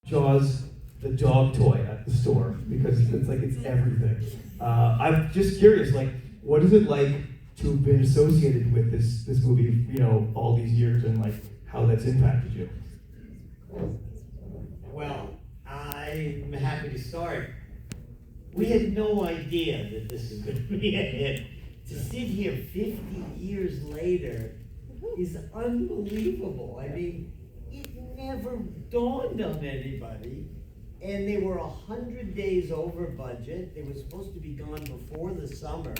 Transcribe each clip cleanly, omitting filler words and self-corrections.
Jaws, the dog toy at the store, because it's like it's everything. I'm just curious, like, what is it like to have been associated with this movie, all these years, and like how that's impacted you? Well, I'm happy to start. We had no idea that this was going to be a hit. To sit here 50 years later is unbelievable. I mean, it never dawned on anybody. And they were 100 days over budget. They were supposed to be gone before the summer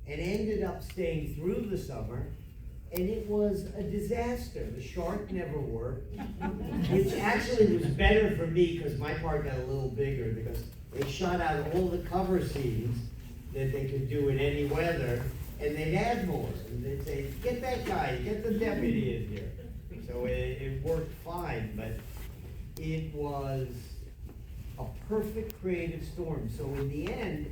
and ended up staying through the summer. And it was a disaster. The shark never worked, which actually was better for me because my part got a little bigger because they shot out all the cover scenes that they could do in any weather, and they'd add more. And they'd say, get that guy, get the deputy in here. So it worked fine, but it was a perfect creative storm. So in the end,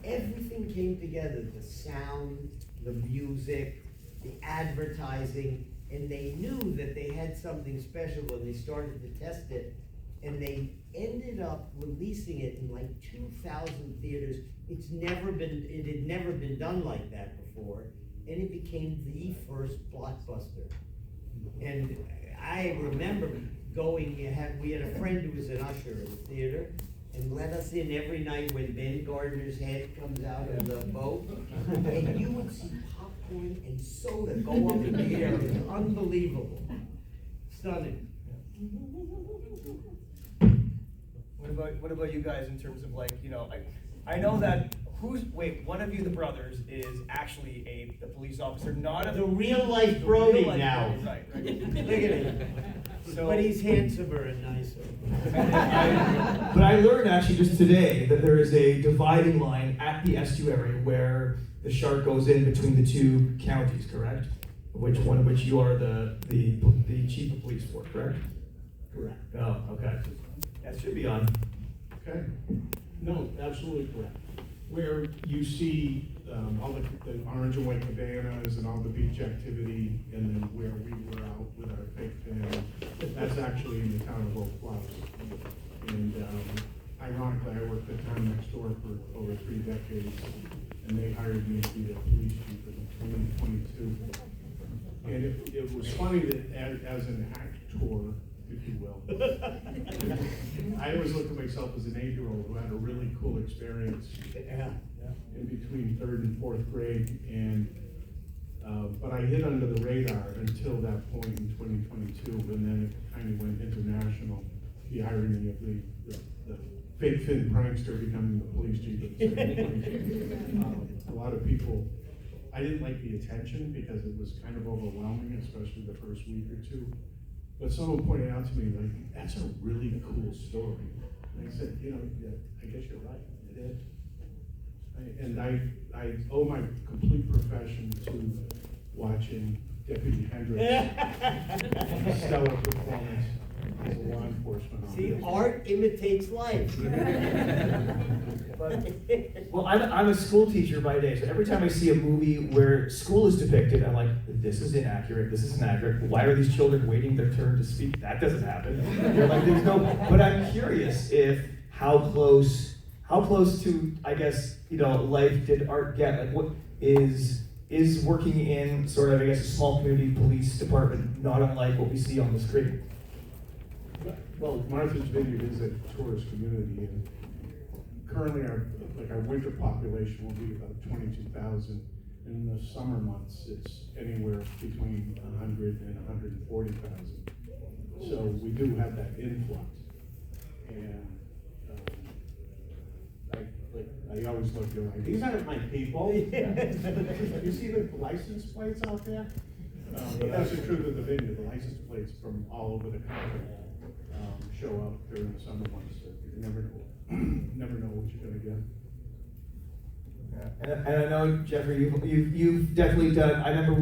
everything came together. The sound, the music, the advertising, and they knew that they had something special when they started to test it, and they ended up releasing it in like 2,000 theaters. It had never been done like that before, and it became the first blockbuster. And I remember we had a friend who was an usher in the theater, and let us in every night when Ben Gardner's head comes out of the boat, and you would see popcorn and soda go up in the air. It was unbelievable. Stunning. What about you guys in terms of like, I know that one of you, the brothers, is actually the police officer, not a The real life Brody now. Right. Look at him. But he's handsomer and nicer. But I learned actually just today that there is a dividing line at the estuary where the shark goes in between the two counties, correct? One of which you are the chief of police for, correct? Correct. Oh, okay. That should be on. Okay. No, absolutely correct. Where you see all the orange and white cabanas and all the beach activity, and then where we were out with our fake fan, that's actually in the town of Oak Bluffs. And ironically, I worked at town next door for over 3 decades, and they hired me to be the police chief in 2022. And it was funny that as an actor, if you will, I always look at myself as an 8-year-old who had a really cool experience in between 3rd and 4th grade, and but I hid under the radar until that point in 2022, and then it kind of went international. The irony of the fake fin prankster becoming the police chief at the same time. A lot of people, I didn't like the attention because it was kind of overwhelming, especially the first week or two. But someone pointed out to me, like, that's a really cool story. And I said, yeah, I guess you're right, it is. And I owe my complete profession to watching Deputy Hendricks' stellar performance as a law enforcement officer. See, art imitates life. Well, I'm a school teacher by day, so every time I see a movie where school is depicted, I'm like, this is inaccurate, this is inaccurate. Why are these children waiting their turn to speak? That doesn't happen. You're like, there's no, but I'm curious if how close to, I guess, life did art get? Like, what is working in sort of, I guess, a small community police department not unlike what we see on the screen? Well, Martha's Vineyard is a tourist community, and currently our winter population will be about 22,000. In the summer months, it's anywhere between 100 and 140,000. So we do have that influx. And I always look, you're like, these aren't my people. You see the license plates out there? But that's the truth of the vineyard. The license plates from all over the country show up during the summer months. So you never know what you're gonna get. And I know, Jeffrey, you've definitely done. I remember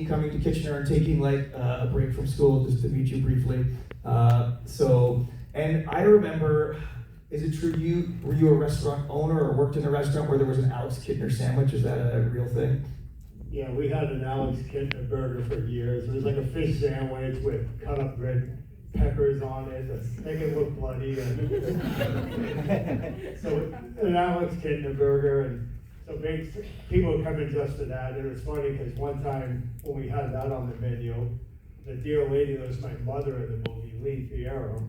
coming to Kitchener and taking like a break from school just to meet you briefly. And I remember, is it true were you a restaurant owner or worked in a restaurant where there was an Alex Kintner sandwich? Is that a real thing? Yeah, we had an Alex Kintner burger for years. It was like a fish sandwich with cut up red peppers on it to make it look bloody. And so, and Alex getting a burger, and so people would come in just for that. It was funny because one time when we had that on the menu, the dear lady that was my mother in the movie, Lee Fierro,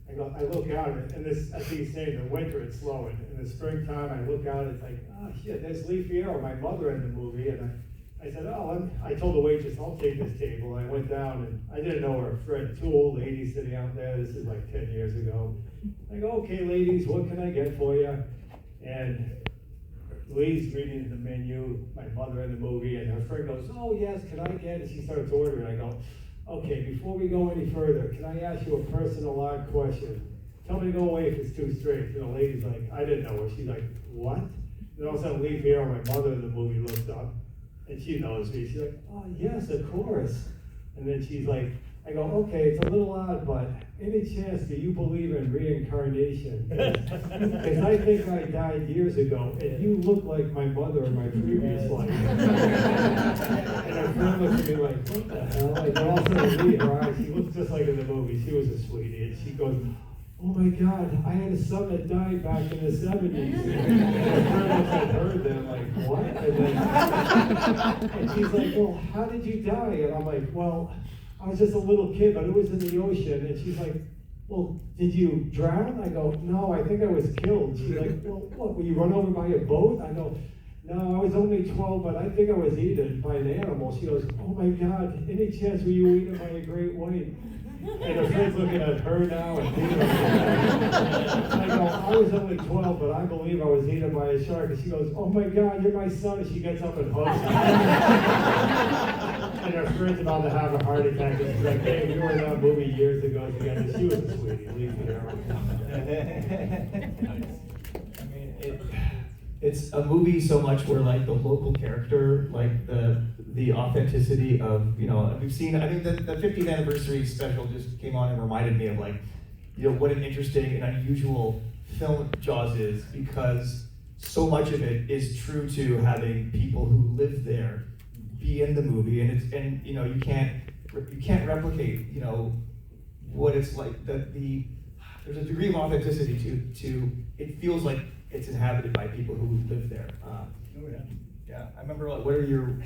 I look out, and this, as he's saying, in the winter it's slowing. In the springtime, I look out, it's like, oh shit, there's Lee Fierro, my mother in the movie. And I said, I told the waitress, I'll take this table. And I went down, and I didn't know her friend, two old ladies sitting out there. This is like 10 years ago. I go, okay, ladies, what can I get for you? And Lee's reading the menu, my mother in the movie, and her friend goes, oh yes, can I get? And she starts ordering. I go, okay, before we go any further, can I ask you a personal odd question? Tell me to go away if it's too straight. And the lady's like, I didn't know her. She's like, what? And all of a sudden, Lee Fierro, my mother in the movie, looks up, and she knows me. She's like, oh yes, of course. And then she's like, I go, okay, it's a little odd, but any chance do you believe in reincarnation? Because I think I died years ago, and you look like my mother in my previous life. And her friend looks at me like, what the hell? And then all of a sudden, Lee, her eyes, she looks just like in the movie. She was a sweetie, and she goes, oh my God, I had a son that died back in the 70s. And her friend looks at her, and they're like, what? And she's like, well, how did you die? And I'm like, well, I was just a little kid, but it was in the ocean. And she's like, well, did you drown? I go, no, I think I was killed. She's like, well, what, were you run over by a boat? I go, no, I was only 12, but I think I was eaten by an animal. She goes, oh my God, any chance were you eaten by a great white? And her friend's looking at her now and I go, I was only 12, but I believe I was eaten by a shark. And she goes, oh my God, you're my son. And she gets up and hugs me. And her friend's about to have a heart attack. And she's like, hey, we were in that movie years ago together. She was a sweetie. Leave me I mean, it's a movie so much where like the local character, like the authenticity of, you know, we've seen, I think the 50th anniversary special just came on and reminded me of like, you know, what an interesting and unusual film Jaws is, because so much of it is true to having people who live there be in the movie, and you know, you can't replicate, you know, what it's like, there's a degree of authenticity to it feels like it's inhabited by people who live there. Yeah, I remember, like, what are your,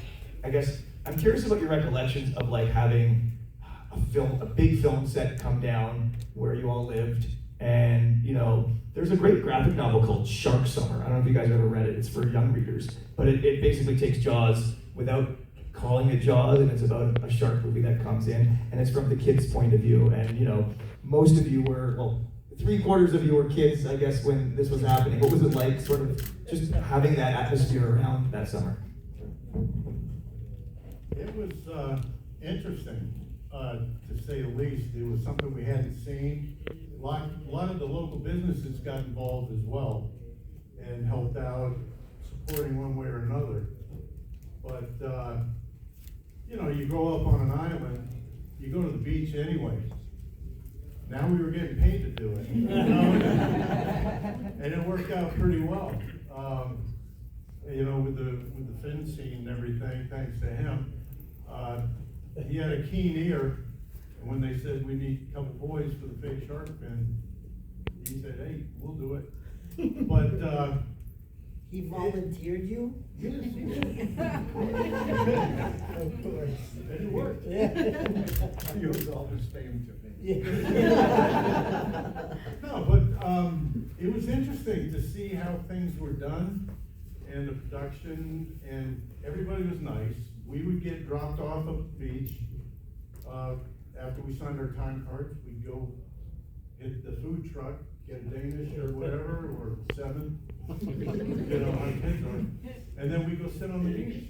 I guess, I'm curious about your recollections of like having a big film set come down where you all lived, and you know, there's a great graphic novel called Shark Summer. I don't know if you guys have ever read it, it's for young readers, but it basically takes Jaws without calling it Jaws, and it's about a shark movie that comes in, and it's from the kids' point of view, and you know, most of you were, well, 3/4 of you were kids, I guess, when this was happening. What was it like, sort of, just having that atmosphere around that summer? It was interesting, to say the least. It was something we hadn't seen. A lot of the local businesses got involved as well and helped out, supporting one way or another. But, you know, you grow up on an island, you go to the beach anyway. Now we were getting paid to do it, you know? And it worked out pretty well. You know, with the fin scene and everything, thanks to him. He had a keen ear, and when they said we need a couple boys for the fake shark fin, he said, hey, we'll do it. But He volunteered you? yes, Of course. and it worked. He owes all his fame to me. No, but it was interesting to see how things were done and the production, and everybody was nice. We would get dropped off at the beach. After we signed our time cards, we'd go hit the food truck, get a Danish or whatever, or 7, you know, how kids are. And then we'd go sit on the beach.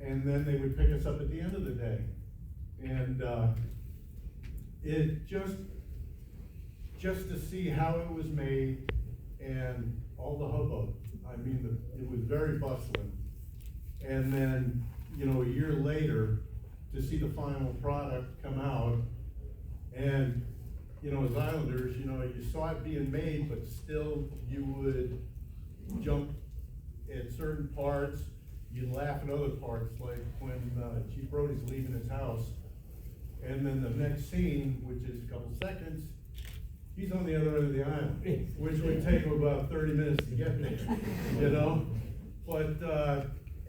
And then they would pick us up at the end of the day. And it just to see how it was made and all the hubbub. I mean, it was very bustling. And then, you know, a year later, to see the final product come out, and, you know, as Islanders, you know, you saw it being made, but still you would jump at certain parts, you'd laugh at other parts, like when Chief Brody's leaving his house, And then the next scene, which is a couple seconds, he's on the other end of the island, which would take him about 30 minutes to get there, you know? But,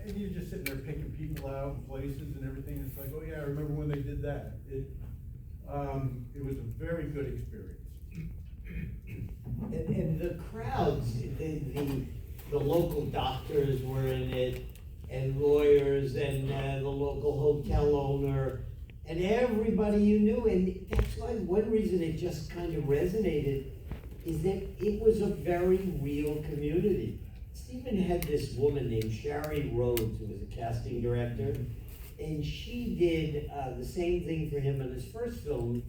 and you're just sitting there picking people out and places and everything. It's like, oh yeah, I remember when they did that. It was a very good experience. And the crowds, the local doctors were in it, and lawyers, and the local hotel owner, and everybody you knew. And that's why one reason it just kind of resonated is that it was a very real community. Stephen had this woman named Shari Rhodes, who was a casting director, and she did the same thing for him on his first film,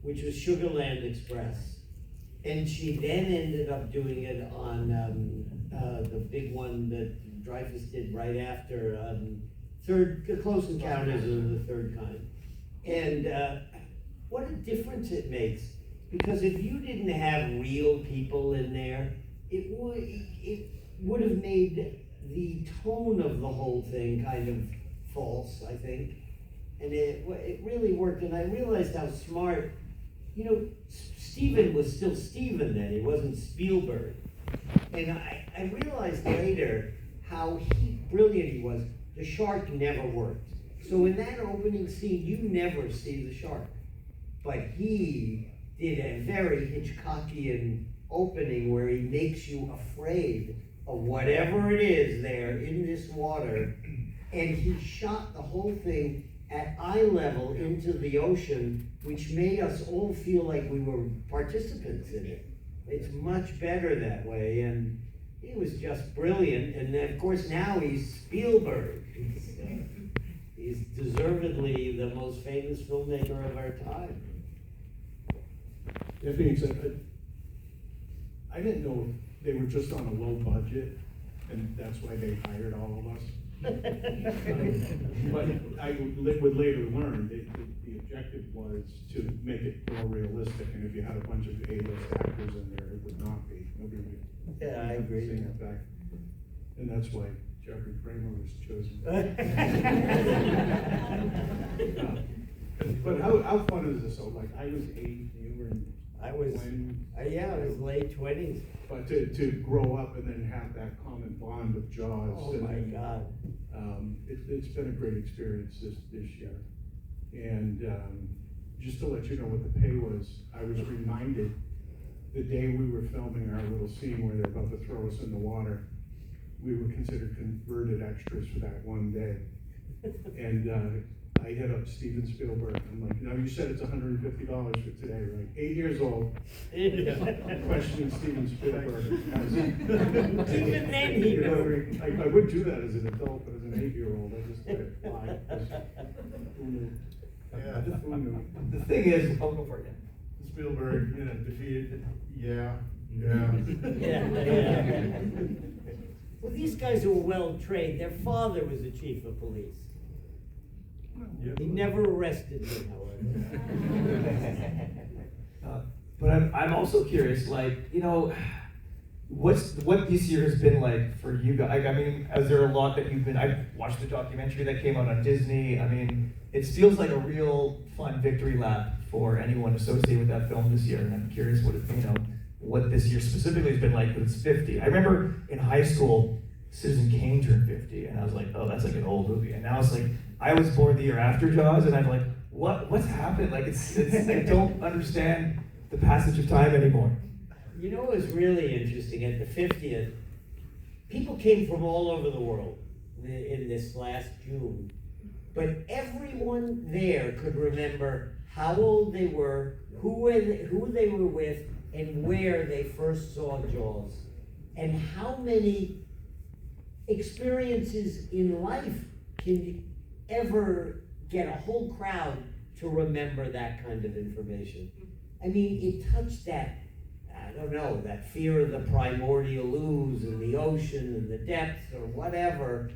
which was Sugarland Express. And she then ended up doing it on the big one that Dreyfus did right after, Close Encounters of the Third Kind. And what a difference it makes. Because if you didn't have real people in there, it would have made the tone of the whole thing kind of false, I think. And it really worked, and I realized how smart, you know, Steven was still Steven then, he wasn't Spielberg. And I realized later how brilliant he was. The shark never worked. So in that opening scene, you never see the shark. But he did a very Hitchcockian opening where he makes you afraid of whatever it is there in this water. And he shot the whole thing at eye level into the ocean, which made us all feel like we were participants in it. It's much better that way, and he was just brilliant. And then, of course, now he's Spielberg. He's deservedly the most famous filmmaker of our time. That being said, I didn't know they were just on a low budget, and that's why they hired all of us. But I would later learn that the objective was to make it more realistic, and if you had a bunch of A-list actors in there, it would not be. Nobody would. Yeah, I agree. Sing it back. And that's why Jeffrey Kramer was chosen. But how fun is this? So, like, I was 8, you were in. I was, I was late 20s. But to grow up and then have that common bond with Jaws. Oh my God. It's been a great experience this year. And just to let you know what the pay was, I was reminded the day we were filming our little scene where they're about to throw us in the water, we were considered converted extras for that one day. And I hit up Steven Spielberg. I'm like, now you said it's $150 for today, right? 8 years old. Questioning Steven Spielberg. Even then he knew. I would do that as an adult, but as an 8-year-old, I just let it fly. Who knew? Yeah, who knew? The thing is, I'll go for it. Spielberg, defeated. Yeah. Well, these guys were well trained. Their father was the chief of police. He never arrested me, however. But I'm also curious, like, what this year has been like for you guys. I mean, is there a lot that you've been, I watched the documentary that came out on Disney. I mean, it feels like a real fun victory lap for anyone associated with that film this year. And I'm curious what this year specifically has been like, but it's 50. I remember in high school, Citizen Kane turned 50, and I was like, oh, that's like an old movie. And now it's like, I was born the year after Jaws, and I'm like, what's happened? Like, it's I don't understand the passage of time anymore. You know what was really interesting? At the 50th, people came from all over the world in this last June, but everyone there could remember how old they were, who they were with, and where they first saw Jaws, and how many experiences in life can ever get a whole crowd to remember that kind of information. I mean, it touched that, I don't know, that fear of the primordial ooze and the ocean and the depths or whatever,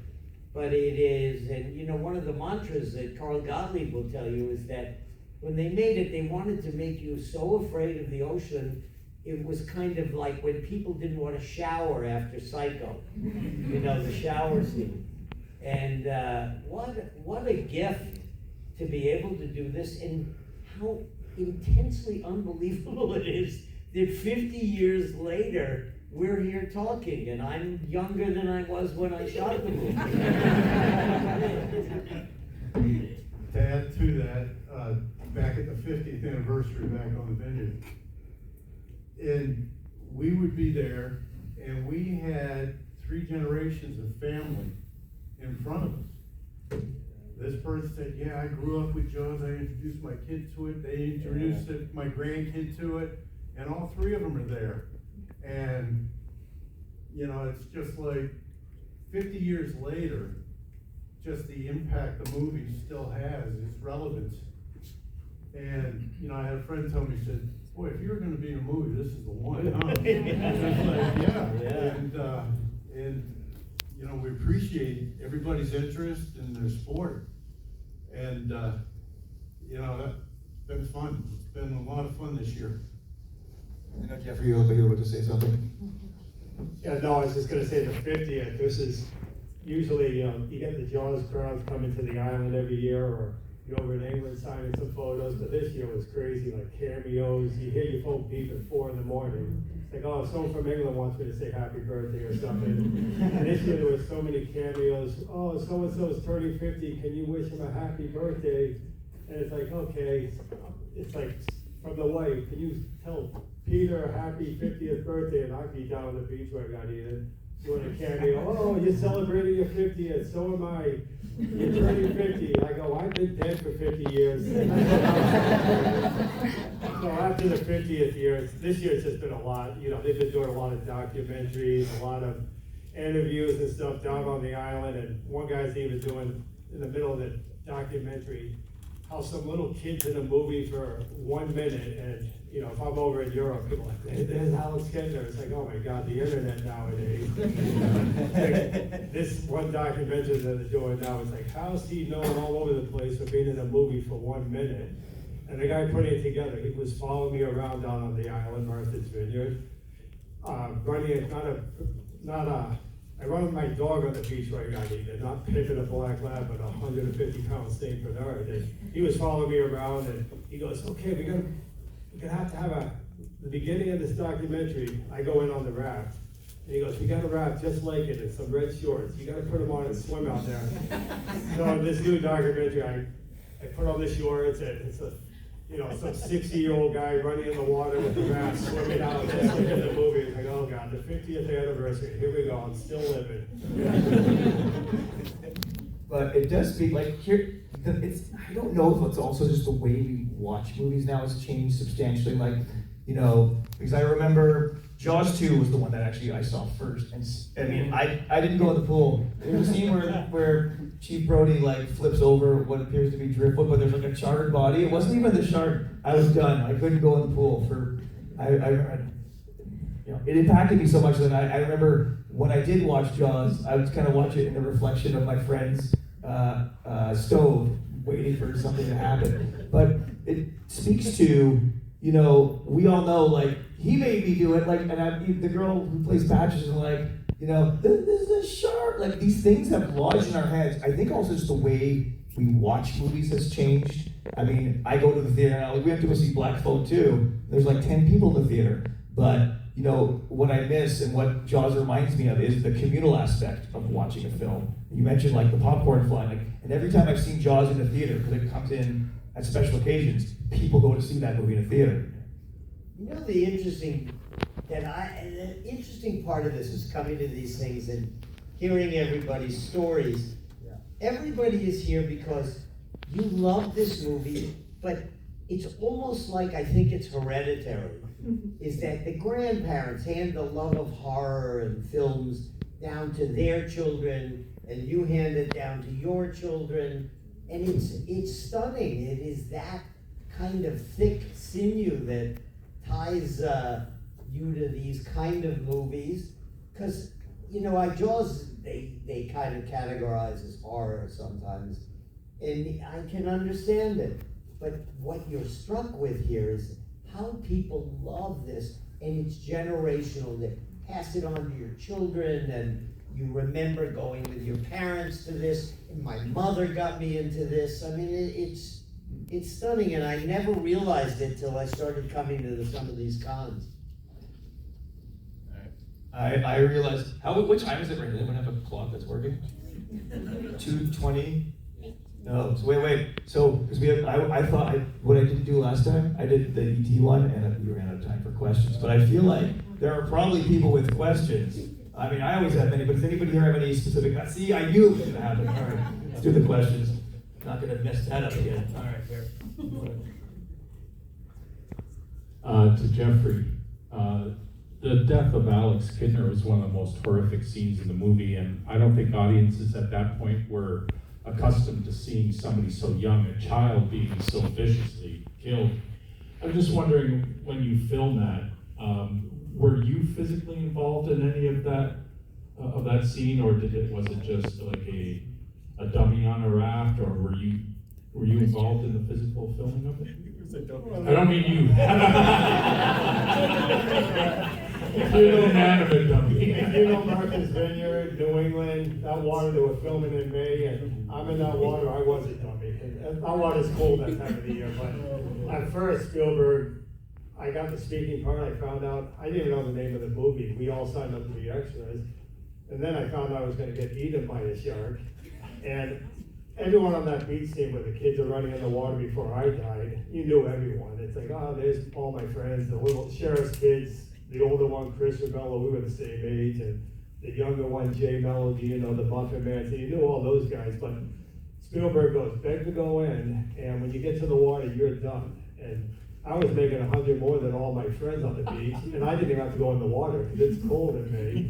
but it is, and one of the mantras that Carl Gottlieb will tell you is that when they made it, they wanted to make you so afraid of the ocean, it was kind of like when people didn't want to shower after Psycho, the shower scene. And what a gift to be able to do this, and how intensely unbelievable it is that 50 years later, we're here talking, and I'm younger than I was when I shot the movie. To add to that, back at the 50th anniversary back on the vineyard, and we would be there, and we had 3 generations of family in front of us. This person said, yeah, I grew up with Jaws, I introduced my kid to it, they introduced my grandkid to it, and all 3 of them are there. And, you know, it's just like 50 years later, just the impact the movie still has, its relevance. And, you know, I had a friend tell me, he said, boy, if you were gonna be in a movie, this is the one, huh? It's like, yeah. And, you know, we appreciate everybody's interest in their sport. And, you know, that's been fun. It's been a lot of fun this year. I know Jeffrey, you were about to say something. Yeah, no, I was just gonna say the 50th, this is usually, you get the Jaws crowds coming to the island every year, or you're over in England signing some photos, but this year was crazy, like cameos, you hear your phone beep at 4 in the morning. It's like, oh, someone from England wants me to say happy birthday or something. And this year there were so many cameos, oh, so-and-so's turning 50, can you wish him a happy birthday? And it's like, okay, it's like, from the wife, can you tell Peter a happy 50th birthday? And I'd be down on the beach where I got eaten, doing a cameo, oh, you're celebrating your 50th, so am I. You're turning 50. I go, I've been dead for 50 years. So after the 50th year, this year it's just been a lot. You know, they've been doing a lot of documentaries, a lot of interviews and stuff down on the island. And one guy's even doing, in the middle of the documentary, how some little kid's in a movie for 1 minute. And, you know, if I'm over in Europe, people are like, hey, there's Alex Kender. It's like, oh my God, the internet nowadays. Like, this one documentary that they're doing now is like, how's he known all over the place for being in a movie for 1 minute? And the guy putting it together, he was following me around down on the island, Martha's Vineyard, running it, I run with my dog on the beach where I got eaten, not pimping a black lab, but a 150-pound Saint Bernard. And he was following me around, and he goes, okay, we're gonna have to have the beginning of this documentary, I go in on the raft, and he goes, we got a raft just like it, and some red shorts, you gotta put them on and swim out there. So in this new documentary, I put on the shorts, and it's a, you know, some 60-year-old guy running in the water with the raft, swimming out, just like in the movie. It's like, oh God, the 50th anniversary, here we go, I'm still living. But it does speak, like, here, I don't know if it's also just the way we watch movies now has changed substantially, like, you know, because I remember Jaws 2 was the one that actually I saw first, and I mean, I didn't go in the pool. There's a scene where Chief Brody like flips over what appears to be driftwood, but there's like a charred body. It wasn't even the shark. I was done. I couldn't go in the pool for, you know, it impacted me so much that I remember when I did watch Jaws, I would kind of watch it in the reflection of my friend's stove, waiting for something to happen. But it speaks to, you know, we all know, like, he made me do it, like, and the girl who plays Patches is like, you know, this is a shark. Like, these things have lodged in our heads. I think also just the way we watch movies has changed. I mean, I go to the theater now, we have to go see Black Phone 2. There's like 10 people in the theater. But, you know, what I miss and what Jaws reminds me of is the communal aspect of watching a film. You mentioned like the popcorn flying, like, and every time I've seen Jaws in the theater, because it comes in at special occasions, people go to see that movie in a theater. You know, the interesting part of this is coming to these things and hearing everybody's stories. Yeah. Everybody is here because you love this movie, but it's almost like, I think it's hereditary, is that the grandparents hand the love of horror and films down to their children, and you hand it down to your children, and it's stunning. It is that kind of thick sinew that ties you to these kind of movies, because, you know, like Jaws, they kind of categorize as horror sometimes, and I can understand it, but what you're struck with here is how people love this, and it's generational. That pass it on to your children, and you remember going with your parents to this, and my mother got me into this. I mean, it's stunning, and I never realized it till I started coming to some of these cons. I realized, what time is it right now? Anyone have a clock that's working? 2:20? No, so wait. So, because I thought, what I didn't do last time, I did the ET one, and we ran out of time for questions. But I feel like there are probably people with questions. I mean, I always have many, but does anybody here have any specific, see, I knew it was gonna happen. All right, let's do the questions. Not gonna mess that up again. All right, fair. To Jeffrey, the death of Alex Kidner was one of the most horrific scenes in the movie, and I don't think audiences at that point were accustomed to seeing somebody so young, a child, being so viciously killed. I'm just wondering, when you filmed that, were you physically involved in any of that scene, or was it just like a dummy on a raft, or were you involved in the physical filming of it? I don't mean you. You're the man of a dummy. You know Martha's Vineyard, New England, that water they were filming in May, and I'm in that water, I was a dummy. And that water's cold that time of the year, but at first, Spielberg, I got the speaking part, I found out, I didn't even know the name of the movie, we all signed up to be extras, and then I found out I was gonna get eaten by a shark, and everyone on that beach scene where the kids are running in the water before I died, you knew everyone. It's like, oh, there's all my friends, the little sheriff's kids, the older one, Chris Rebello, we were the same age, and the younger one, Jay Melody, you know, the Muffin Man, so you knew all those guys, but Spielberg goes, beg to go in, and when you get to the water, you're done. And I was making 100 more than all my friends on the beach, and I didn't even have to go in the water, because it's cold in May.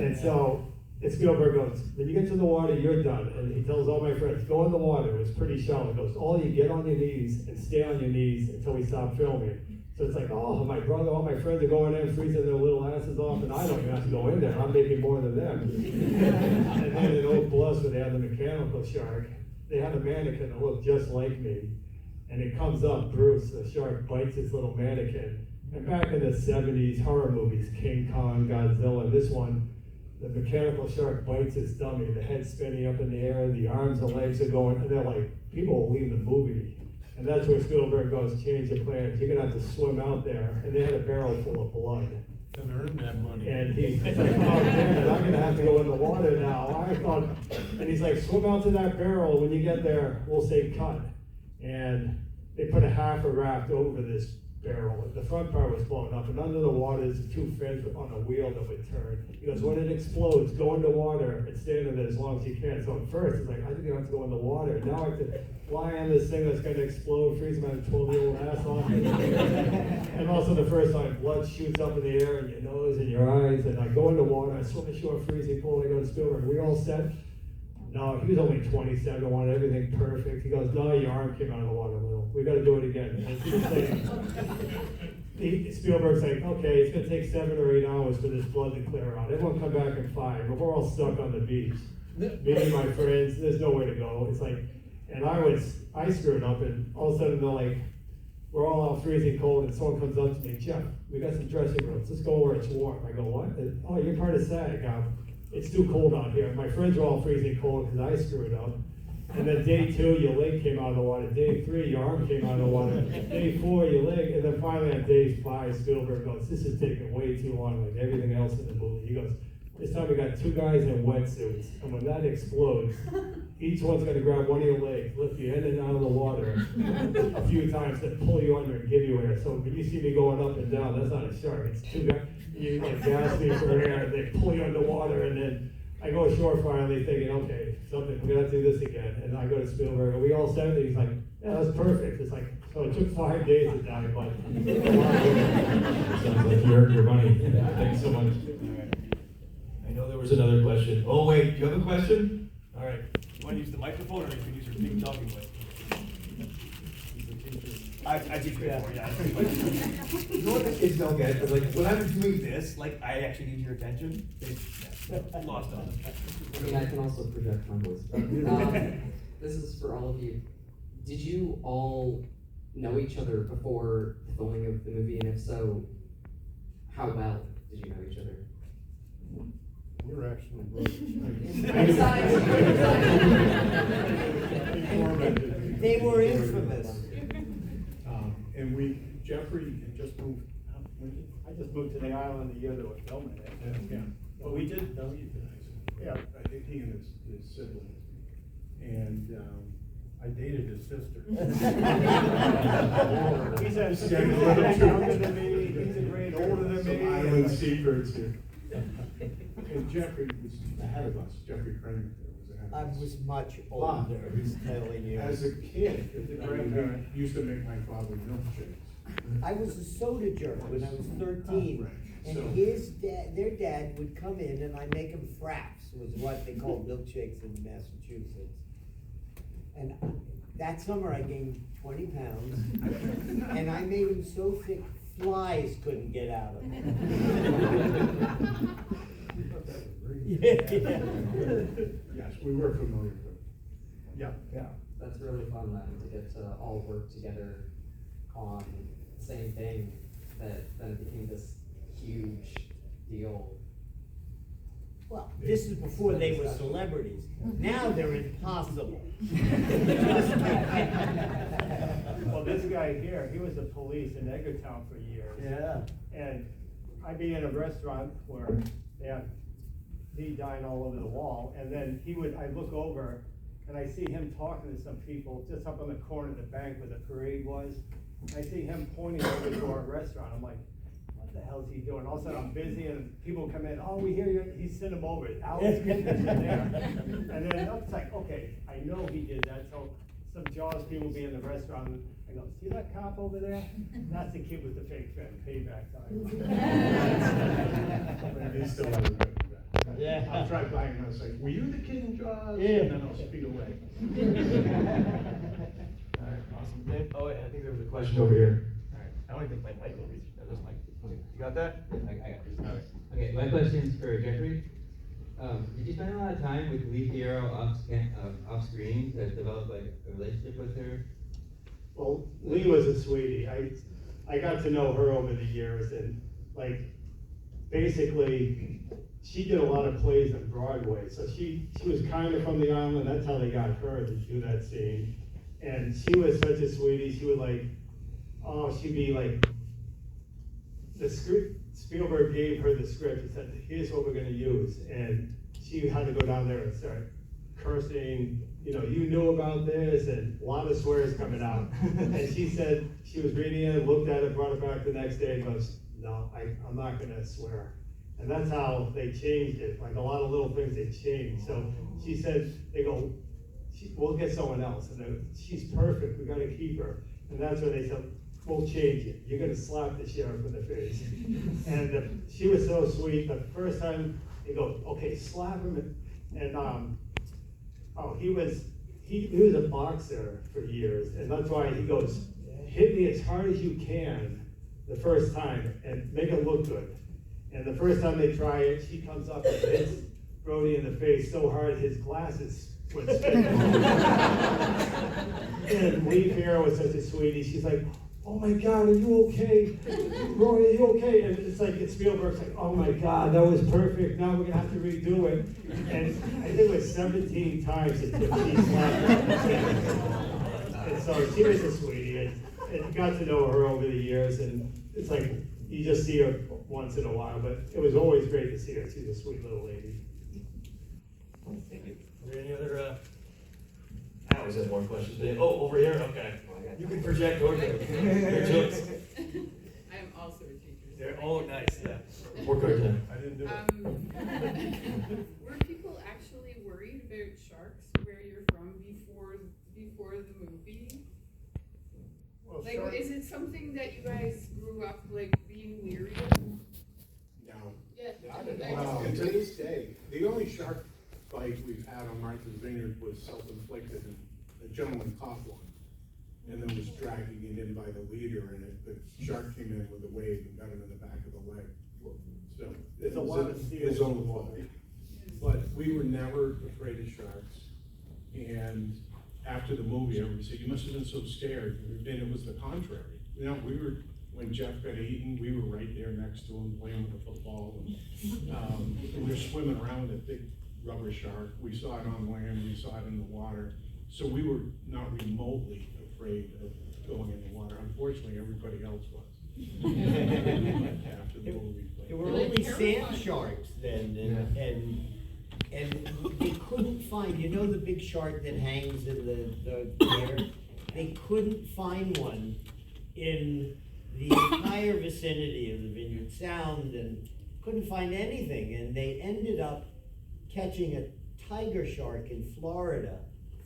And so, Spielberg goes, when you get to the water, you're done. And he tells all my friends, go in the water. It was pretty shallow. He goes, all you get on your knees and stay on your knees until we stop filming. So it's like, oh, my brother, all my friends are going in, freezing their little asses off, and I don't even have to go in there. I'm making more than them. And then in Oak Bluffs, where they had the mechanical shark, they had a mannequin that looked just like me. And it comes up, Bruce, the shark bites this little mannequin. And back in the 70s, horror movies, King Kong, Godzilla, this one, the mechanical shark bites its dummy, the head's spinning up in the air, the arms and legs are going, and they're like, people will leave the movie. And that's where Spielberg goes, change the plans, you're gonna have to swim out there. And they had a barrel full of blood. And earn that money. And he's like, oh man, I'm gonna have to go in the water now. I thought, and he's like, swim out to that barrel, when you get there, we'll say cut. And they put a half a raft over this barrel. The front part was blown up, and under the water is two fins on a wheel that would turn. He goes, when it explodes, go in the water and stay in it as long as you can. So at first, it's like, I didn't have to go in the water. Now I have to fly on this thing that's gonna explode, freeze my 12-year-old ass off. And also the first time, blood shoots up in the air in your nose and your eyes, and I go in the water, I swim ashore freezing cold, I go to Spielberg, we all set? No, he was only 27, wanted everything perfect. He goes, no, your arm came out of the water a little. We gotta do it again. And he was saying, Spielberg's like, okay, it's gonna take 7 or 8 hours for this blood to clear out. Everyone come back in 5, but we're all stuck on the beach. Me and my friends, there's nowhere to go. It's like, and I screwed up, and all of a sudden they're like, we're all out freezing cold, and someone comes up to me, Jeff, we got some dressing rooms. Let's go where it's warm. I go, what? Oh, you're part of SAG. It's too cold out here. My friends are all freezing cold because I screwed up. And then day 2, your leg came out of the water. Day 3, your arm came out of the water. Day 4, your leg. And then finally on day 5, Spielberg goes, this is taking way too long, like everything else in the movie. He goes, this time we got 2 guys in wetsuits. And when that explodes, each one's gonna grab one of your legs, lift you in and out of the water a few times to pull you under and give you air. So when you see me going up and down, that's not a shark. It's 2 guys. You like gas me for air, and they pull you underwater, and then I go ashore finally thinking, okay, we're gonna have to do this again. And I go to Spielberg, and we all said it. He's like, yeah, that's perfect. It's like, so it took 5 days to die, but Sounds like you earned your money. Thanks so much. I know there was another question. Oh wait, do you have a question? All right, you wanna use the microphone, or you can use your big talking point? I teach before, yeah. You know what the kids don't get? But like when I'm doing this, like I actually need your attention. It's lost on them. I mean, I can also project my voice. This is for all of you. Did you all know each other before the filming of the movie? And if so, how well did you know each other? actually wrote They were infamous. And Jeffrey had just moved, I just moved to the island the year they were filming it. yeah. But we did, know you guys. yeah, I think he and his siblings. And, I dated his sister. He's a grade younger than me, he's a grade older than me. Some island secrets here. And Jeffrey was ahead of us, Jeffrey Kramer was ahead I of us. was much older, he's telling you. As a kid, he used to make my father milkshakes. I was a soda jerk when I was 13. Right. And So- their dad would come in and I'd make him fraps, was what they called milkshakes in Massachusetts. And that summer I gained 20 pounds, and I made him so thick, flies couldn't get out of him. Yes, we were familiar with him. Yeah. Yeah. That's really fun then, to get to all work together on the same thing that then became this huge deal. Well, this is before they were celebrities. Now they're impossible. Well, this guy here, he was the police in Edgartown for years. Yeah. And I'd be in a restaurant where they have me dying all over the wall, and then I'd look over, and I see him talking to some people just up on the corner of the bank where the parade was. I see him pointing over to our restaurant. I'm like, what the hell is he doing? All of a sudden I'm busy and people come in, oh, we hear you, he's sent him over. Alex Kidner's in there. And then it's like, okay, I know he did that, so some Jaws people will be in the restaurant, I go, see that cop over there? That's the kid with the fake fin, payback time. He still hasn't written back. Yeah. I'll drive by and I was like, were you the kid in Jaws? Yeah. And then I'll speed away. Alright, awesome. Oh, yeah, I think there was a question over here. Alright, I don't think my mic will reach, this mic. Okay, you got that? I got this. Alright. Okay, my question is for Jeffrey. Did you spend a lot of time with Lee Fierro off screen to develop like a relationship with her? Well, Lee was a sweetie. I got to know her over the years, and like, basically, she did a lot of plays on Broadway, so she was kind of from the island. That's how they got her to do that scene. And she was such a sweetie. She would like, oh, she'd be like, the script, Spielberg gave her the script and said, here's what we're gonna use. And she had to go down there and start cursing, you knew about this, and a lot of swears coming out. And she said, she was reading it, looked at it, brought it back the next day and goes, no, I'm not gonna swear. And that's how they changed it, like a lot of little things they changed. So she said, they go, we'll get someone else, and she's perfect, we gotta keep her. And that's when they said, we'll change it, you're gonna slap the sheriff in the face. And she was so sweet. The first time they go, okay, slap him, and he was a boxer for years, and that's why he goes, hit me as hard as you can the first time and make it look good. And the first time they try it, she comes up and hits Brody in the face so hard his glasses would spin. And Lee Fierro was such a sweetie. She's like, oh my God, are you okay? Brody, are you okay? And it's like, Spielberg's like, oh my God, that was perfect. Now we're gonna have to redo it. And I think it was 17 times it took she slapped her. And so she was a sweetie. And got to know her over the years, and it's like, you just see her once in a while, but it was always great to see her. She's a sweet little lady. Thank you. Are there any other, I always have more questions, but over here, okay. you can project over there. Your choice. I am also a teacher. They're, oh, nice, yeah. Work hard, Tim. I didn't do it. Were people actually worried about sharks where you're from before the movie? Well, Like, sure. is it something that you guys grew up like being weary of? No. Yeah. And to this day, the only shark bite we've had on Martha's Vineyard was self-inflicted, and a gentleman caught one, and then was dragging it in by the leader, and the shark came in with a wave and got him in the back of the leg. So There's it a was lot of his seals own in the fault. water. But we were never afraid of sharks, and after the movie, everybody said, you must have been so scared, and it was the contrary. When Jeff got eaten, we were right there next to him playing with the football. And, we we're swimming around with a big rubber shark. We saw it on land, we saw it in the water. So we were not remotely afraid of going in the water. Unfortunately, everybody else was. After the movie. There were Were they only sand terrified? sharks then, and they couldn't find, you know the big shark that hangs in the air? They couldn't find one in the entire vicinity of the Vineyard Sound, and couldn't find anything, and they ended up catching a tiger shark in Florida,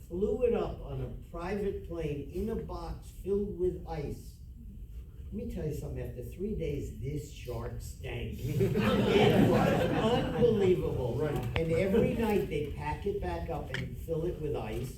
flew it up on a private plane in a box filled with ice. Let me tell you something, after 3 days, this shark stank. It was unbelievable. Right. And every night they pack it back up and fill it with ice,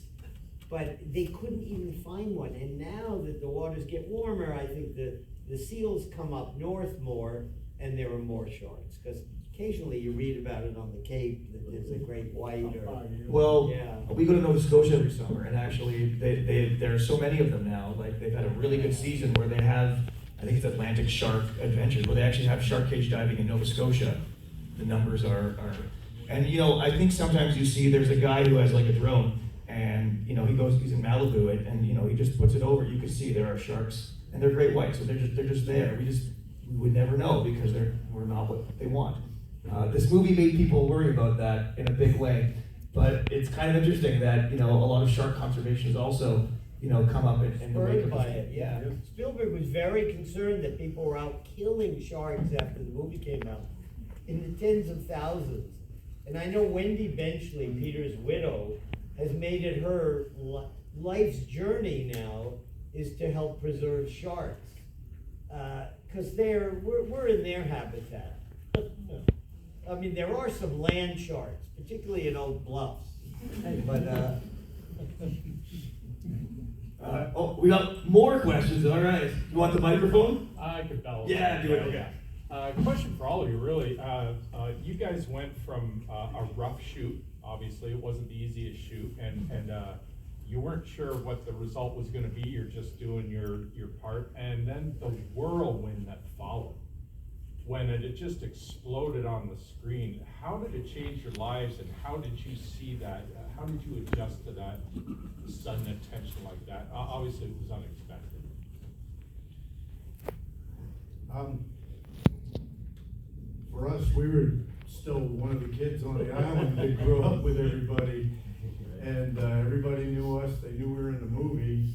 but they couldn't even find one. And now that the waters get warmer, I think the seals come up north more, and there are more sharks. Because occasionally you read about it on the Cape, that there's a great white or, Well, yeah. we go to Nova Scotia every summer, and actually, there are so many of them now. Like, they've had a really good season where they have, I think it's Atlantic Shark Adventures, where they actually have shark cage diving in Nova Scotia. The numbers are, and you know, I think sometimes you see there's a guy who has like a drone, and you know, he's in Malibu, and you know, he just puts it over. You can see there are sharks, and they're great white, so they're just there. We would never know because we're not what they want. This movie made people worry about that in a big way, but it's kind of interesting that, you know, a lot of shark conservation is also, you know, come up in the wake Spurred of by it, yeah. Spielberg was very concerned that people were out killing sharks after the movie came out, in the tens of thousands. And I know Wendy Benchley, Peter's widow, has made it her life's journey now is to help preserve sharks. Because we're in their habitat. I mean, there are some land sharks, particularly in Oak Bluffs. But we got more questions. All right, you want the microphone? I could bellow. Yeah, do it. Okay. Question for all of you, really. You guys went from a rough shoot. Obviously, it wasn't the easiest shoot, and you weren't sure what the result was going to be. You're just doing your part, and then the whirlwind that followed, when it just exploded on the screen. How did it change your lives, and how did you see that? How did you adjust to that sudden attention like that? Obviously, it was unexpected. For us, we were still one of the kids on the island that grew up with everybody, and everybody knew us. They knew we were in the movie.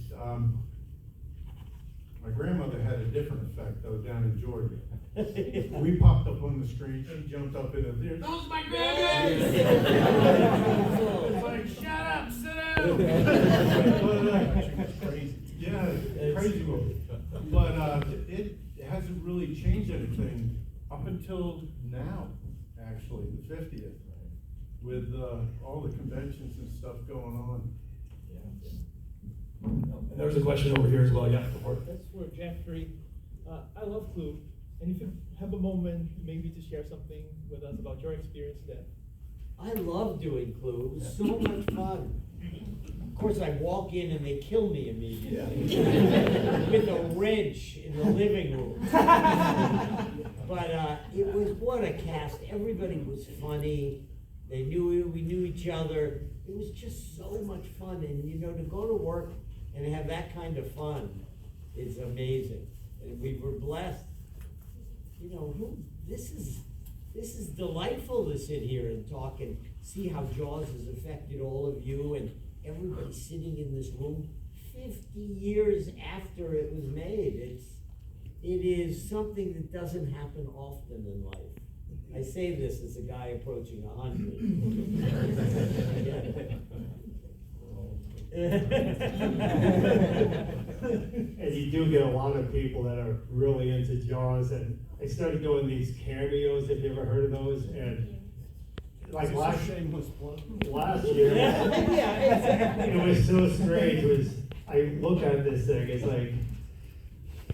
My grandmother had a different effect, though, down in Georgia. We popped up on the screen, she jumped up in the theater. Those my grandkids! It's like, shut up, sit down! She was crazy. Yeah, crazy movie. But it hasn't really changed anything up until now, actually, the 50th, with all the conventions and stuff going on. And there was a question over here as well. Yeah, before. That's for Jeffrey. I love Clue, and if you have a moment, maybe to share something with us about your experience there. I love doing Clue. It was so much fun. Of course, I walk in and they kill me immediately with a wrench in the living room. But it was, what a cast. Everybody was funny. They knew we knew each other. It was just so much fun, and you know, to go to work and have that kind of fun is amazing. And we were blessed. You know, this is delightful to sit here and talk and see how Jaws has affected all of you and everybody sitting in this room 50 years after it was made. It is something that doesn't happen often in life. I say this as a guy approaching 100. And you do get a lot of people that are really into Jaws, and I started doing these cameos, if you ever heard of those, and like last year, Yeah, exactly. it was so strange. I look at this thing, it's like,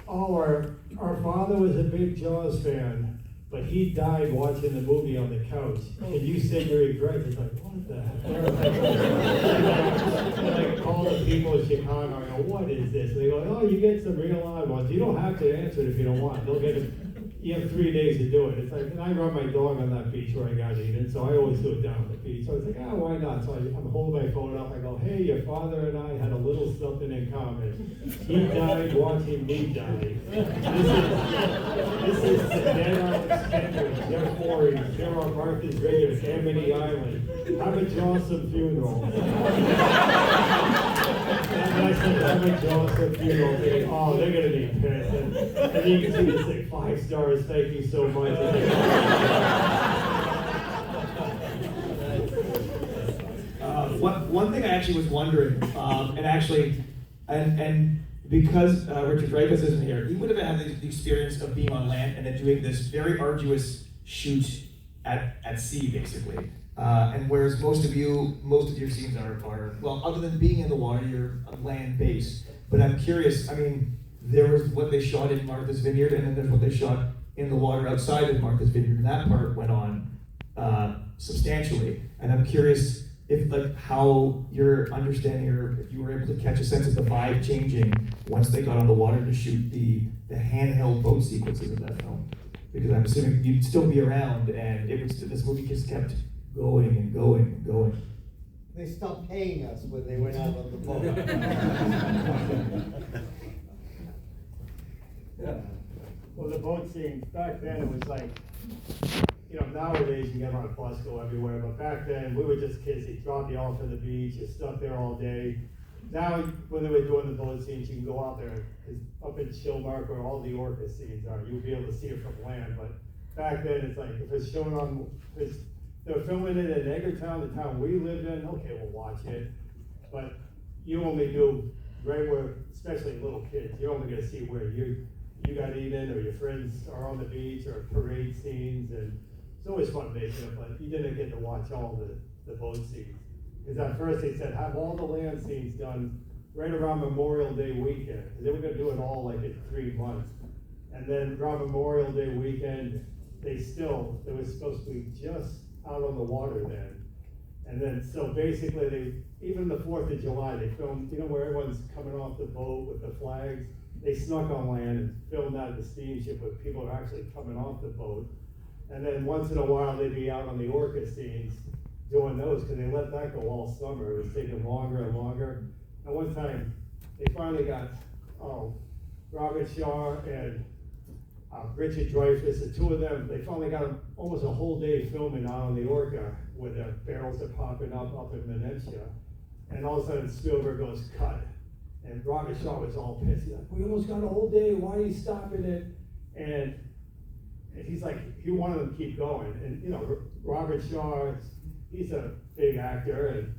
oh, our father was a big Jaws fan, but he died watching the movie on the couch. And you said you regret. It's like, what the heck? And I call the people in Chicago, I go, what is this? And they go, oh, you get some real odd ones. You don't have to answer it if you don't want. They'll get it. you have 3 days to do it. It's like, and I run my dog on that beach where I got eaten, so I always do it down on the beach. So I was like, why not? So I'm holding my phone up. I go, hey, your father and I had a little something in common. He died watching me die. This is Dead Alex Kendrick, Jeff Voorhees, Sarah Martha's Vineyard, Amity Island. Have a Johnson funeral. And I said, have a Johnson funeral. Thinking, oh, they're gonna be pissed. And you can see this like 5 stars, thank you so much. One thing I actually was wondering, and because Richard Dreyfuss isn't here, he would have had the experience of being on land and then doing this very arduous shoot at sea, basically. And whereas most of your scenes are, well, other than being in the water, you're land based. But I'm curious, I mean, there was what they shot in Martha's Vineyard, and then there's what they shot in the water outside of Martha's Vineyard, and that part went on substantially. And I'm curious if, like, how you're understanding, or if you were able to catch a sense of the vibe changing once they got on the water to shoot the handheld boat sequences of that film. Because I'm assuming you'd still be around, and this movie just kept going and going and going. They stopped paying us when they went out on the boat. Yeah. Well, the boat scene, back then it was like, you know, nowadays you get on a bus, go everywhere, but back then we were just kids. They dropped you off at the beach, you're stuck there all day. Now, when they were doing the boat scenes, you can go out there, 'cause up in Shillmark where all the orca scenes are, you'll be able to see it from land. But back then, it's like, if it's shown on, they're filming it in Edgartown, the town we lived in, okay, we'll watch it. But you only do right where, especially little kids, you're only gonna see where you got eaten, or your friends are on the beach, or parade scenes, and it's always fun making it, but you didn't get to watch all the boat scenes. Because at first they said, have all the land scenes done right around Memorial Day weekend, because they were gonna do it all like in 3 months. And then around Memorial Day weekend, they was supposed to be just out on the water then. And then, so basically even the 4th of July, they filmed, you know, where everyone's coming off the boat with the flags, they snuck on land and filmed out of the steamship where people are actually coming off the boat. And then once in a while, they'd be out on the orca scenes doing those, because they let that go all summer. It was taking longer and longer. And one time, they finally got, Robert Shaw and Richard Dreyfuss, the two of them, they finally got almost a whole day filming out on the orca, where the barrels are popping up in Venetia. And all of a sudden, Spielberg goes, cut. And Robert Shaw was all pissed. He's like, we almost got a whole day, why are you stopping it? And he's like, he wanted them to keep going. And, you know, Robert Shaw, he's a big actor, and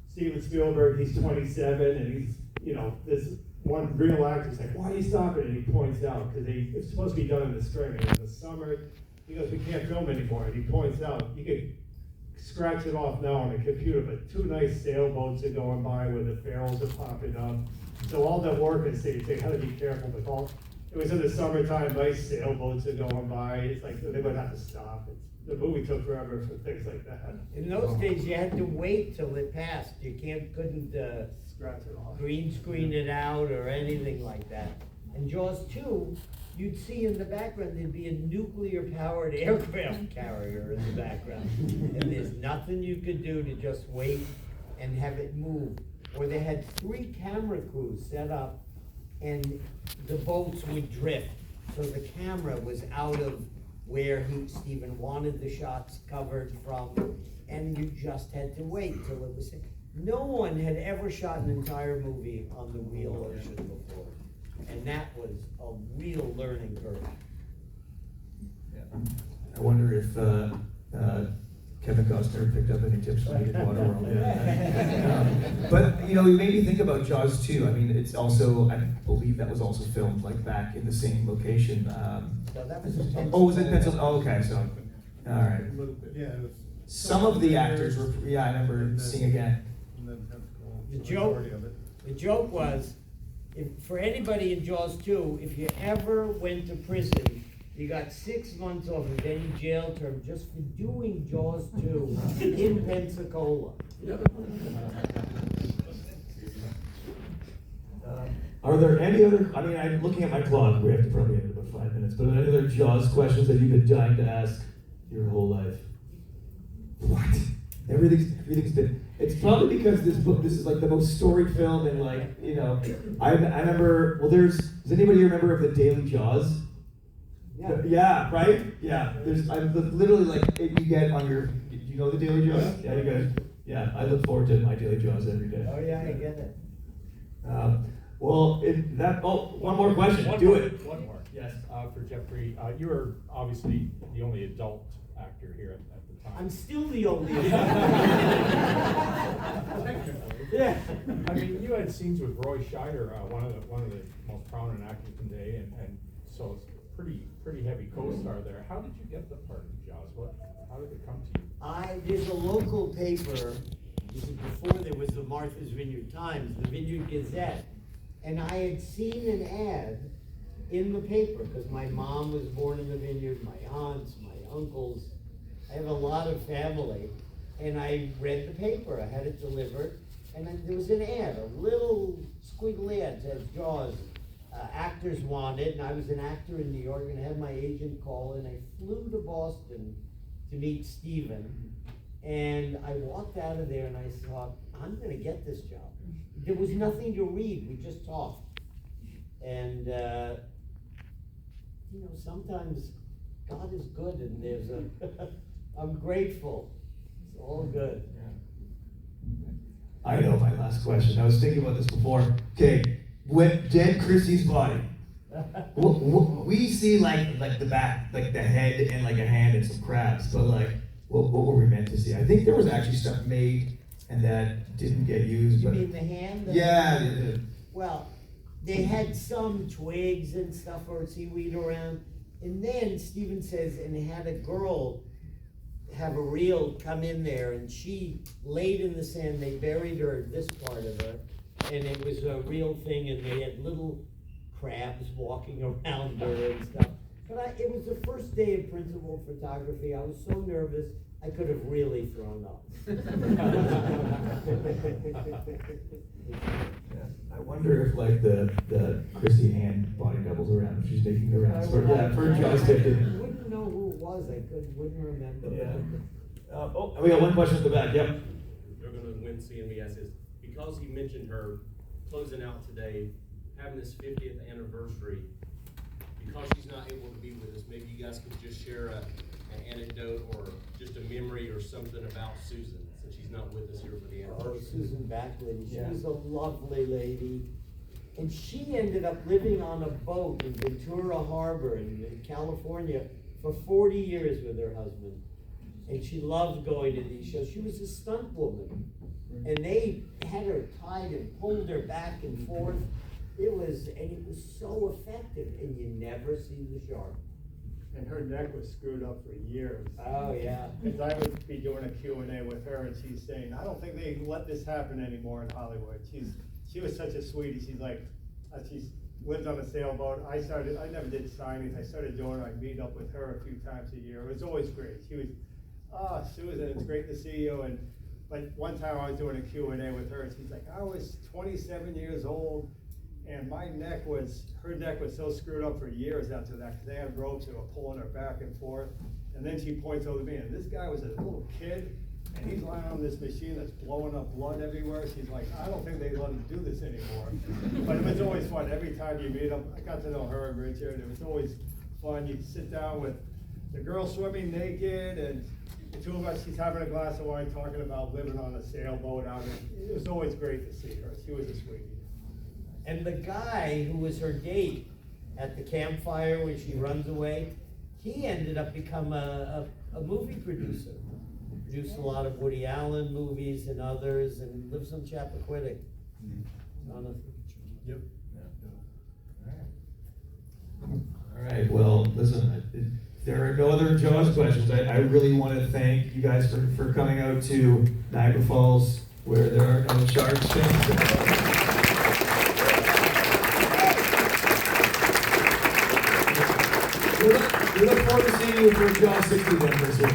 Steven Spielberg, he's 27, and he's, you know, this one real actor's like, why are you stopping? And he points out, because it's supposed to be done in the spring, and in the summer, he goes, we can't film anymore. And he points out, you could scratch it off now on a computer, but 2 nice sailboats are going by where the barrels are popping up. So all the orca scenes, they had to be careful with all. It was in the summertime, nice sailboats are going by. It's like they would have to stop. The movie took forever for things like that. In those days, you had to wait till it passed. You couldn't Scratch it off. green screen it out or anything like that. And Jaws 2, you'd see in the background, there'd be a nuclear-powered aircraft carrier in the background. And there's nothing you could do to just wait and have it move. Or they had 3 camera crews set up, and the boats would drift. So the camera was out of where Stephen wanted the shots covered from, and you just had to wait till it was. No one had ever shot an entire movie on the real ocean before, and that was a real learning curve. I wonder if Kevin Costner picked up any tips from Naked Waterworld. But you know, it made me think about Jaws 2. I mean, it's also, I believe that was also filmed like back in the same location. So that was in Was it Pennsylvania? Oh, okay, so, all right. A little bit, yeah. It was Some of the actors were, I remember seeing again. And then Pensacola, The the joke- majority of it. The joke was, for anybody in Jaws 2, if you ever went to prison, you got 6 months off of any jail term just for doing Jaws 2 in Pensacola. Are there any other, I mean, I'm looking at my clock, we have to probably end in about 5 minutes, but are there any other Jaws questions that you've been dying to ask your whole life? What? Everything's been, it's probably because this is like the most storied film, and like, you know, I remember, well does anybody remember of the Daily Jaws? Yeah, right? Yeah, I'm literally like, you get on your, do you know the Daily Jaws? Yeah, you guys, yeah, I look forward to my Daily Jaws every day. Oh yeah, I get it. One more question, do it. One more, yes, for Jeffrey. You were obviously the only adult actor here at the time. I'm still the only. Yeah. I mean, you had scenes with Roy Scheider, one of the most prominent actors today, and so it's pretty heavy co-star there. How did you get the part of Jaws? How did it come to you? There's a local paper. This is before there was the Martha's Vineyard Times, the Vineyard Gazette. And I had seen an ad in the paper because my mom was born in the vineyard, my aunts, my uncles. I have a lot of family. And I read the paper. I had it delivered. And then there was an ad, a little squiggly ad that says Jaws, actors wanted. And I was an actor in New York, and I had my agent call, and I flew to Boston to meet Stephen. And I walked out of there and I thought, I'm going to get this job. There was nothing to read, we just talked. And, you know, sometimes God is good, and I'm grateful. It's all good. I know my last question. I was thinking about this before. Okay, when dead Chrissy's body, we see like the back, like the head and like a hand and some crabs, but like, what were we meant to see? I think there was actually stuff made and that didn't get used. You mean the hand? Yeah. Well, they had some twigs and stuff or seaweed around. And then Stephen says, and they had a girl have a reel come in there, and she laid in the sand. They buried her, this part of her, and it was a real thing, and they had little crabs walking around her and stuff. But it was the first day of principal photography. I was so nervous, I could have really thrown up. I wonder if like the Chrissy hand body doubles around if she's making the rounds for Jaws 50. I wouldn't know who it was. I wouldn't remember. Yeah. We got one question at the back. Yep. You're gonna win seeing me as is because he mentioned her closing out today, having this 50th anniversary. Because she's not able to be with us, maybe you guys could just share an anecdote or just a memory or something about Susan, since she's not with us here for the anniversary. Oh, Susan Backlund. She was a lovely lady. And she ended up living on a boat in Ventura Harbor in California for 40 years with her husband. And she loved going to these shows. She was a stunt woman. And they had her tied and pulled her back and forth. It was so effective, and you never see the shark. And her neck was screwed up for years. Oh, yeah. Because I would be doing a Q&A with her, and she's saying, I don't think they let this happen anymore in Hollywood. She was such a sweetie. She's like, she lived on a sailboat. I never did signings. I started doing, I'd meet up with her a few times a year. It was always great. She was, Susan, it's great to see you. But one time I was doing a Q&A with her, and she's like, I was 27 years old. And her neck was so screwed up for years after that, because they had ropes that were pulling her back and forth. And then she points over to me, and this guy was a little kid, and he's lying on this machine that's blowing up blood everywhere. She's like, I don't think they let him do this anymore. But it was always fun. Every time you meet him, I got to know her and Richard. It was always fun. You'd sit down with the girl swimming naked, and the two of us, she's having a glass of wine talking about living on a sailboat out there. It was always great to see her. She was a sweetie. And the guy who was her date at the campfire when she runs away, he ended up becoming a movie producer. Produced a lot of Woody Allen movies and others, and lives in Chappaquiddick. Yep. All right. Well, listen. If there are no other Jaws questions, I really want to thank you guys for coming out to Niagara Falls, where there are no sharks. We look forward to seeing you for Jaws 60 then this year.